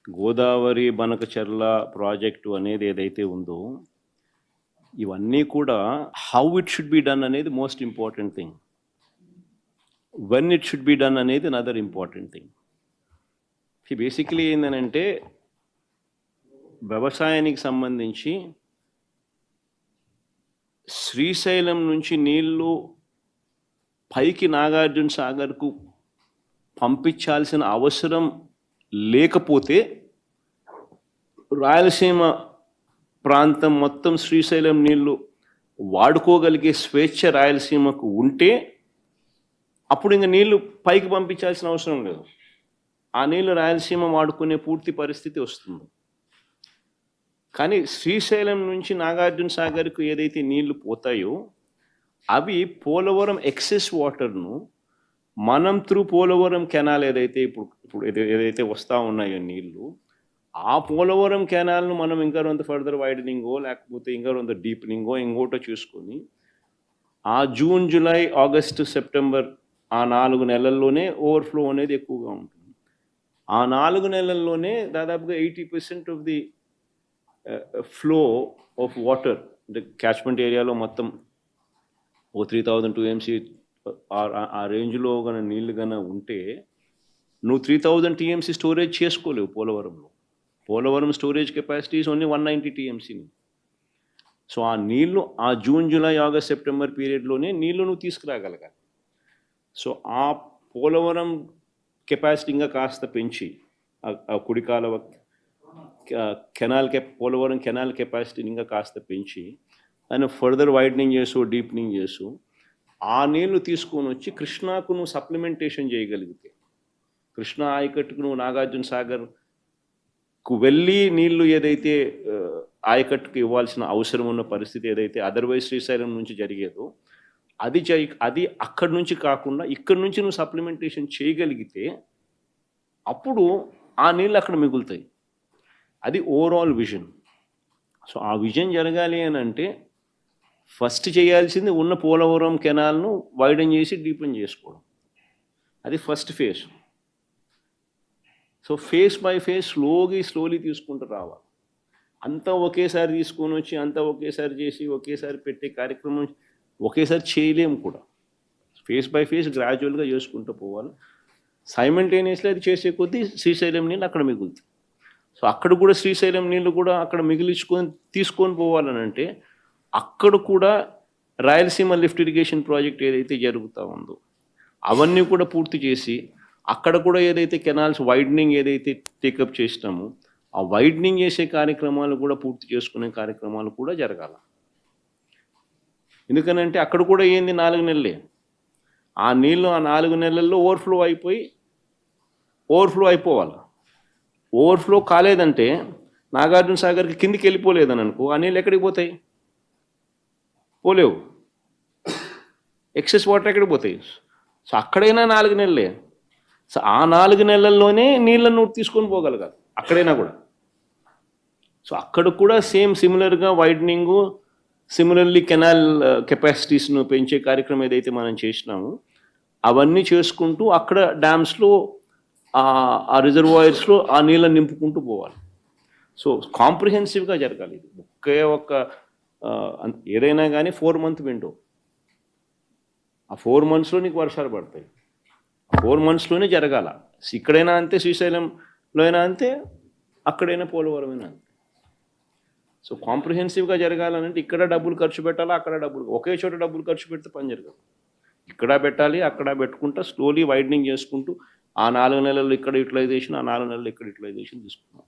Godavari Banakacherla project అనేది ఏదైతే ఉందో, ఇవన్నీ కూడా how it should be done అనేది most important thing. When it should be done అనేది అనదర్ ఇంపార్టెంట్ థింగ్. బేసిక్లీ ఏంటంటే వ్యవసాయానికి సంబంధించి శ్రీశైలం నుంచి నీళ్లు పైకి నాగార్జున సాగర్కు పంపించాల్సిన అవసరం లేకపోతే రాయలసీమ ప్రాంతం మొత్తం శ్రీశైలం నీళ్లు వాడుకోగలిగే స్వేచ్ఛ రాయలసీమకు ఉంటే అప్పుడు ఇంకా నీళ్లు పైకి పంపించాల్సిన అవసరం లేదు. ఆ నీళ్లు రాయలసీమ వాడుకునే పూర్తి పరిస్థితి వస్తుంది. కానీ శ్రీశైలం నుంచి నాగార్జున సాగర్కు ఏదైతే నీళ్లు పోతాయో అవి పోలవరం ఎక్సెస్ వాటర్ను మనం త్రూ పోలవరం కెనాల్ ఏదైతే ఇప్పుడు ఏదైతే వస్తూ ఉన్నాయో నీళ్లు, ఆ పోలవరం కెనాల్ను మనం ఇంకా కొంత ఫర్దర్ వైడనింగో లేకపోతే ఇంకా కొంత డీప్నింగో ఇంకోటో చూసుకొని ఆ జూన్, జూలై, ఆగస్టు, సెప్టెంబర్ ఆ 4 నెలల్లోనే ఓవర్ఫ్లో అనేది ఎక్కువగా ఉంటుంది. ఆ 4 నెలల్లోనే దాదాపుగా 80% of the flow of water అంటే క్యాచ్మెంట్ ఏరియాలో మొత్తం 3000 TMC ఆ రేంజ్లో కన్నా నీళ్ళు కన్నా ఉంటే నువ్వు 3000 TMC స్టోరేజ్ చేసుకోలేవు పోలవరంలో. Polavaram storage capacity is only 190 TMCని. సో ఆ నీళ్లు ఆ జూన్, జూలై, ఆగస్ట్, సెప్టెంబర్ పీరియడ్లోనే నీళ్లు నువ్వు తీసుకురాగలగాలి. సో ఆ పోలవరం కెపాసిటీ ఇంకా కాస్త పెంచి ఆ కుడికాల పోలవరం కెనాల్ కెపాసిటీని ఇంకా కాస్త పెంచి దాన్ని ఫర్దర్ వైడనింగ్ చేసు, డీప్నింగ్ చేసు ఆ నీళ్లు తీసుకొని వచ్చి కృష్ణాకు నువ్వు సప్లిమెంటేషన్ చేయగలిగితే, కృష్ణా ఆయకట్టుకు నువ్వు నాగార్జున సాగర్కు వెళ్ళి నీళ్లు ఏదైతే ఆయకట్టుకు ఇవ్వాల్సిన అవసరం ఉన్న పరిస్థితి ఏదైతే అదర్వైజ్ శ్రీశైలం నుంచి జరిగేదో అది అక్కడి నుంచి కాకుండా ఇక్కడి నుంచి నువ్వు సప్లిమెంటేషన్ చేయగలిగితే అప్పుడు ఆ నీళ్ళు అక్కడ మిగులుతాయి. అది ఓవరాల్ విజన్. సో ఆ విజన్ జరగాలి అని అంటే ఫస్ట్ చేయాల్సింది ఉన్న పోలవరం కెనాల్ను వైడన్ చేసి డీపెన్ చేసుకోవడం. అది first phase. So phase by phase slowly తీసుకుంటూ రావాలి. అంతా ఒకేసారి తీసుకొని వచ్చి అంతా ఒకేసారి చేసి ఒకేసారి పెట్టే కార్యక్రమం ఒకేసారి చేయలేము కూడా. ఫేజ్ బై ఫేజ్ గ్రాడ్యువల్గా చేసుకుంటూ పోవాలి. సైమల్టేనియస్లీ అది చేసే కొద్దీ శ్రీశైలం నీళ్ళు అక్కడ మిగులుతాయి. సో అక్కడ కూడా శ్రీశైలం నీళ్ళు కూడా అక్కడ తీసుకొని పోవాలని అంటే అక్కడ కూడా రాయలసీమ లిఫ్ట్ ఇరిగేషన్ ప్రాజెక్ట్ ఏదైతే జరుగుతూ ఉందో అవన్నీ కూడా పూర్తి చేసి అక్కడ కూడా ఏదైతే కెనాల్స్ వైడనింగ్ ఏదైతే టేకప్ చేసినామో ఆ వైడనింగ్ చేసే కార్యక్రమాలు కూడా పూర్తి చేసుకునే కార్యక్రమాలు కూడా జరగాల. ఎందుకనంటే అక్కడ కూడా ఏంది 4 నెలలే. ఆ నీళ్ళు ఆ 4 నెలల్లో ఓవర్ఫ్లో అయిపోవాలి. ఓవర్ఫ్లో కాలేదంటే నాగార్జున సాగర్కి కిందికి వెళ్ళిపోలేదని అనుకో, ఆ నీళ్ళు ఎక్కడికి పోతాయి? పోలేవు. ఎక్సెస్ వాటర్ ఎక్కడికి పోతాయి? సో అక్కడైనా 4 నెలలే. సో ఆ 4 నెలల్లోనే నీళ్ళను తీసుకొని పోగలగాలి అక్కడైనా కూడా. సో అక్కడ కూడా సిమిలర్గా వైడనింగు, సిమిలర్లీ కెనాల్ కెపాసిటీస్ను పెంచే కార్యక్రమం ఏదైతే మనం చేసినామో అవన్నీ చేసుకుంటూ అక్కడ డ్యామ్స్లో ఆ రిజర్వాయర్స్లో ఆ నీళ్ళని నింపుకుంటూ పోవాలి. సో కాంప్రిహెన్సివ్గా జరగాలి. ఇది ఒకే ఏదైనా కానీ 4 month విండో. ఆ 4 monthsలో నీకు వర్షాలు పడతాయి. ఆ 4 monthsలోనే జరగాల. ఇక్కడైనా అంతే, శ్రీశైలంలో అయినా అంతే, అక్కడైనా పోలవరమైనా అంతే. సో కాంప్రిహెన్సివ్గా జరగాలంటే ఇక్కడ డబ్బులు ఖర్చు పెట్టాలా, అక్కడ ఒకే చోట డబ్బులు ఖర్చు పెడితే పని జరగదు. ఇక్కడ పెట్టాలి, అక్కడ పెట్టుకుంటా స్లోలీ వైడనింగ్ చేసుకుంటూ ఆ 4 నెలలు ఇక్కడ యూటిలైజేషన్, ఆ 4 నెలలు ఇక్కడ యూటిలైజేషన్ తీసుకున్నాం.